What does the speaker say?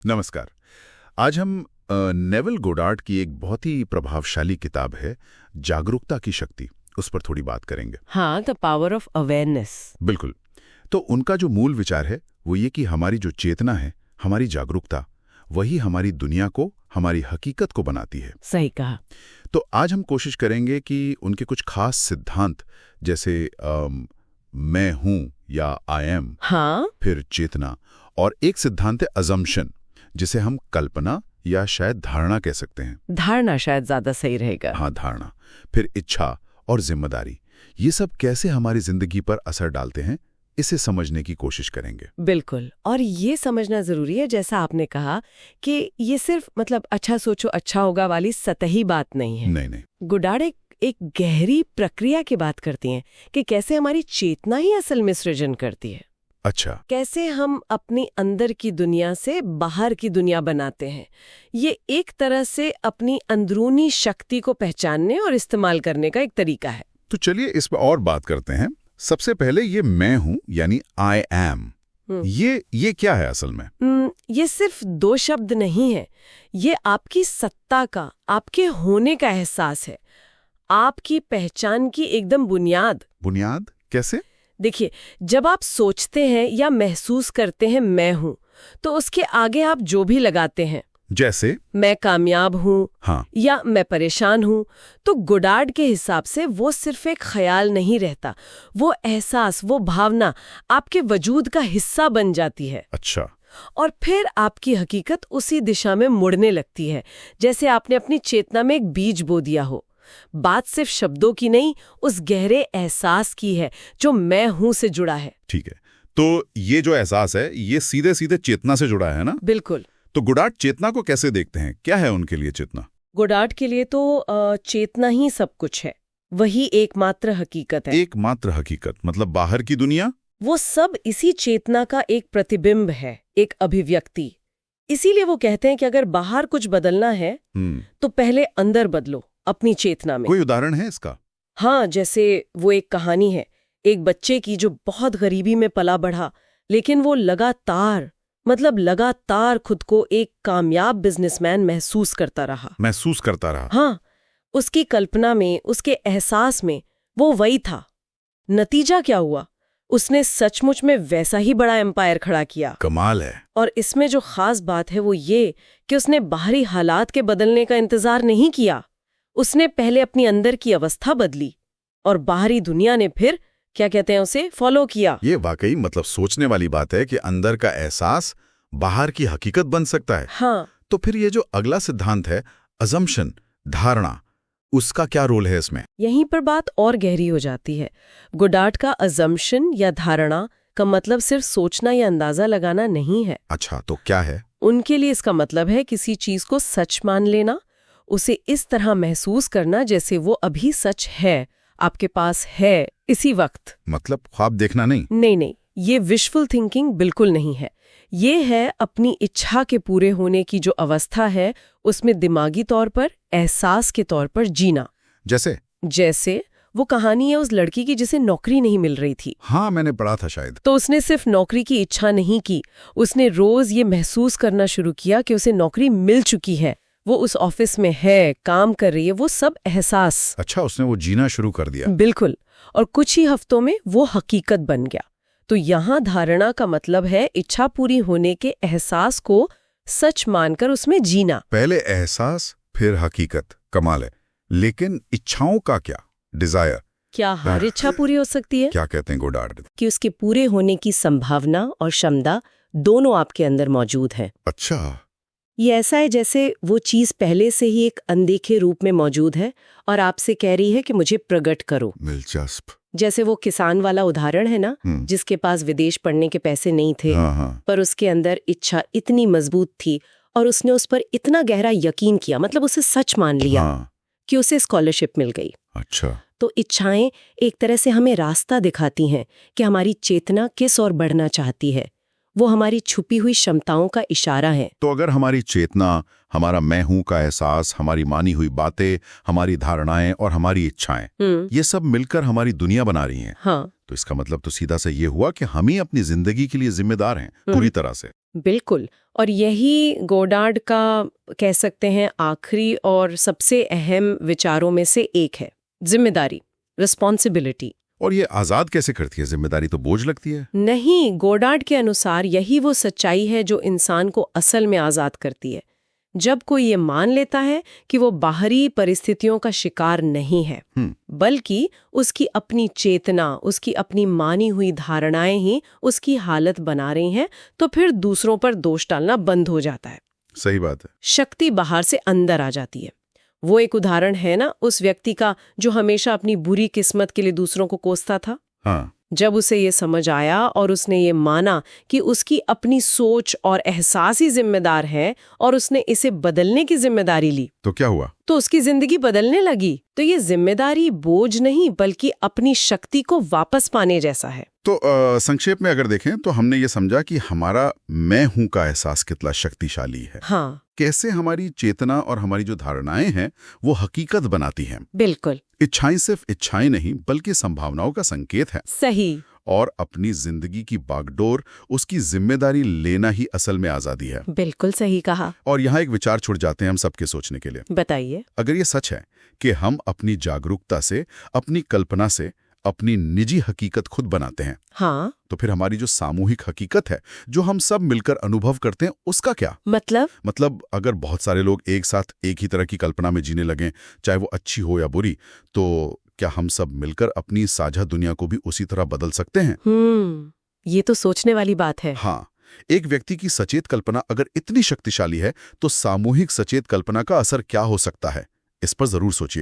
नमस्कार। आज हम नेविल गोडार्ड की एक बहुत ही प्रभावशाली किताब है जागरूकता की शक्ति, उस पर थोड़ी बात करेंगे। हाँ, द पावर ऑफ अवेयरनेस। बिल्कुल। तो उनका जो मूल विचार है वो ये कि हमारी जो चेतना है, हमारी जागरूकता, वही हमारी दुनिया को, हमारी हकीकत को बनाती है। सही कहा। तो आज हम कोशिश करेंगे कि उनके कुछ खास सिद्धांत जैसे मैं हूं या आई एम, हाँ, फिर चेतना, और एक सिद्धांत है अजम्पशन, जिसे हम कल्पना या शायद धारणा कह सकते हैं। धारणा शायद ज्यादा सही रहेगा। हाँ, धारणा। फिर इच्छा और जिम्मेदारी, ये सब कैसे हमारी जिंदगी पर असर डालते हैं, इसे समझने की कोशिश करेंगे। बिल्कुल। और ये समझना जरूरी है, जैसा आपने कहा, कि ये सिर्फ अच्छा सोचो अच्छा होगा वाली सतही बात नहीं है। नहीं। गोडार्ड एक गहरी प्रक्रिया की बात करती हैं कि कैसे हमारी चेतना ही असल में सृजन करती है। अच्छा। कैसे हम अपनी अंदर की दुनिया से बाहर की दुनिया बनाते हैं। ये एक तरह से अपनी अंदरूनी शक्ति को पहचानने और इस्तेमाल करने का एक तरीका है। तो चलिए इस पर और बात करते हैं। सबसे पहले ये मैं हूं यानी आई एम, ये क्या है असल में? ये सिर्फ दो शब्द नहीं है। ये आपकी सत्ता का, आपके होने का एहसास है। आपकी पहचान की एकदम बुनियाद। बुनियाद कैसे? देखिए, जब आप सोचते हैं या महसूस करते हैं मैं हूं, तो उसके आगे आप जो भी लगाते हैं, जैसे मैं कामयाब हूं, हाँ, या मैं परेशान हूं, तो गोडार्ड के हिसाब से वो सिर्फ एक ख्याल नहीं रहता। वो एहसास, वो भावना आपके वजूद का हिस्सा बन जाती है। अच्छा। और फिर आपकी हकीकत उसी दिशा में मुड़ने लगती है, जैसे आपने अपनी चेतना में एक बीज बो दिया हो। बात सिर्फ शब्दों की नहीं, उस गहरे एहसास की है जो मैं हूं से जुड़ा है। ठीक है, तो ये जो एहसास है ये सीधे सीधे चेतना से जुड़ा है ना? बिल्कुल। तो गोडार्ड चेतना को कैसे देखते हैं? क्या है उनके लिए चेतना? गोडार्ड के लिए तो चेतना ही सब कुछ है। वही एकमात्र हकीकत है। एकमात्र हकीकत मतलब बाहर की दुनिया? वो सब इसी चेतना का एक प्रतिबिंब है, एक अभिव्यक्ति। इसीलिए वो कहते हैं कि अगर बाहर कुछ बदलना है तो पहले अंदर बदलो, अपनी चेतना में। कोई उदाहरण है इसका? हाँ, जैसे वो एक कहानी है एक बच्चे की जो बहुत गरीबी में पला बढ़ा, लेकिन वो लगातार खुद को एक कामयाब बिजनेसमैन महसूस करता रहा। हाँ, उसकी कल्पना में, उसके एहसास में वो वही था। नतीजा क्या हुआ? उसने सचमुच में वैसा ही बड़ा एम्पायर खड़ा किया। कमाल है। और इसमें जो खास बात है वो ये कि उसने बाहरी हालात के बदलने का इंतजार नहीं किया। उसने पहले अपनी अंदर की अवस्था बदली और बाहरी दुनिया ने फिर क्या कहते हैं उसे फॉलो किया। ये वाकई सोचने वाली बात है कि अंदर का एहसास बाहर की हकीकत बन सकता है। हाँ। तो फिर ये जो अगला सिद्धांत है अजम्पशन, धारणा, उसका क्या रोल है इसमें? यहीं पर बात और गहरी हो जाती है। गोडार्ड का अजम्पशन या धारणा का मतलब सिर्फ सोचना या अंदाजा लगाना नहीं है। अच्छा, तो क्या है? उनके लिए इसका मतलब है किसी चीज को सच मान लेना, उसे इस तरह महसूस करना जैसे वो अभी सच है, आपके पास है इसी वक्त। मतलब ख्वाब देखना नहीं? नहीं, ये विशफुल थिंकिंग बिल्कुल नहीं है। ये है अपनी इच्छा के पूरे होने की जो अवस्था है, उसमें दिमागी तौर पर, एहसास के तौर पर जीना। जैसे वो कहानी है उस लड़की की जिसे नौकरी नहीं मिल रही थी। हाँ, मैंने पढ़ा था शायद। तो उसने सिर्फ नौकरी की इच्छा नहीं की, उसने रोज ये महसूस करना शुरू किया कि उसे नौकरी मिल चुकी है, वो उस ऑफिस में है, काम कर रही है, वो सब एहसास। अच्छा, उसने वो जीना शुरू कर दिया। बिल्कुल। और कुछ ही हफ्तों में वो हकीकत बन गया। तो यहाँ धारणा का मतलब है इच्छा पूरी होने के एहसास को सच मानकर उसमें जीना। पहले एहसास फिर हकीकत। कमाल है। लेकिन इच्छाओं का क्या? डिजायर, क्या हर इच्छा पूरी हो सकती है? क्या कहते हैं गोडार्ड? कि उसके पूरे होने की संभावना और क्षमता दोनों आपके अंदर मौजूद है। अच्छा। ये ऐसा है जैसे वो चीज पहले से ही एक अनदेखे रूप में मौजूद है और आपसे कह रही है कि मुझे प्रकट करो। दिलचस्प। जैसे वो किसान वाला उदाहरण है ना, जिसके पास विदेश पढ़ने के पैसे नहीं थे। हाँ। पर उसके अंदर इच्छा इतनी मजबूत थी और उसने उस पर इतना गहरा यकीन किया, उसे सच मान लिया कि उसे स्कॉलरशिप मिल गई। अच्छा। तो इच्छाएं एक तरह से हमें रास्ता दिखाती हैं कि हमारी चेतना किस ओर बढ़ना चाहती है। वो हमारी छुपी हुई क्षमताओं का इशारा है। तो अगर हमारी चेतना, हमारा मैं हूं का एहसास, हमारी मानी हुई बातें, हमारी धारणाएं और हमारी इच्छाएं, ये सब मिलकर हमारी दुनिया बना रही हैं, हाँ, तो इसका मतलब तो सीधा से ये हुआ कि हम ही अपनी जिंदगी के लिए जिम्मेदार हैं पूरी तरह से। बिल्कुल। और यही गोडार्ड का कह सकते हैं आखिरी और सबसे अहम विचारों में से एक है, जिम्मेदारी, रिस्पॉन्सिबिलिटी। और ये आजाद कैसे करती है? जिम्मेदारी तो बोझ लगती है। नहीं, गोडार्ड के अनुसार यही वो सच्चाई है जो इंसान को असल में आजाद करती है। जब कोई ये मान लेता है कि वो बाहरी परिस्थितियों का शिकार नहीं है, बल्कि उसकी अपनी चेतना, उसकी अपनी मानी हुई धारणाएं ही उसकी हालत बना रही हैं, तो फिर दूसरों पर दोष डालना बंद हो जाता है। सही बात है। शक्ति बाहर से अंदर आ जाती है। वो एक उदाहरण है ना उस व्यक्ति का जो हमेशा अपनी बुरी किस्मत के लिए दूसरों को कोसता था। हाँ। जब उसे ये समझ आया और उसने ये माना कि उसकी अपनी सोच और एहसास ही जिम्मेदार है और उसने इसे बदलने की जिम्मेदारी ली, तो क्या हुआ? तो उसकी जिंदगी बदलने लगी। तो ये जिम्मेदारी बोझ नहीं बल्कि अपनी शक्ति को वापस पाने जैसा है। तो संक्षेप में अगर देखें तो हमने ये समझा कि हमारा मैं हूं का एहसास कितना शक्तिशाली है। हाँ, कैसे हमारी चेतना और हमारी जो धारणाएं हैं वो हकीकत बनाती हैं। बिल्कुल। इच्छाएं सिर्फ इच्छाएं नहीं बल्कि संभावनाओं का संकेत है। सही। और अपनी जिंदगी की बागडोर, उसकी जिम्मेदारी लेना ही असल में आजादी है। बिल्कुल सही कहा। और यहाँ एक विचार छुड़ जाते हैं हम सबके सोचने के लिए। बताइए। अगर ये सच है कि हम अपनी जागरूकता से, अपनी कल्पना से अपनी निजी हकीकत खुद बनाते हैं, हाँ, तो फिर हमारी जो सामूहिक हकीकत है जो हम सब मिलकर अनुभव करते हैं उसका क्या? मतलब अगर बहुत सारे लोग एक साथ एक ही तरह की कल्पना में जीने लगें, चाहे वो अच्छी हो या बुरी, तो क्या हम सब मिलकर अपनी साझा दुनिया को भी उसी तरह बदल सकते हैं? ये तो सोचने वाली बात है। हाँ, एक व्यक्ति की सचेत कल्पना अगर इतनी शक्तिशाली है तो सामूहिक सचेत कल्पना का असर क्या हो सकता है, इस पर जरूर सोचिएगा।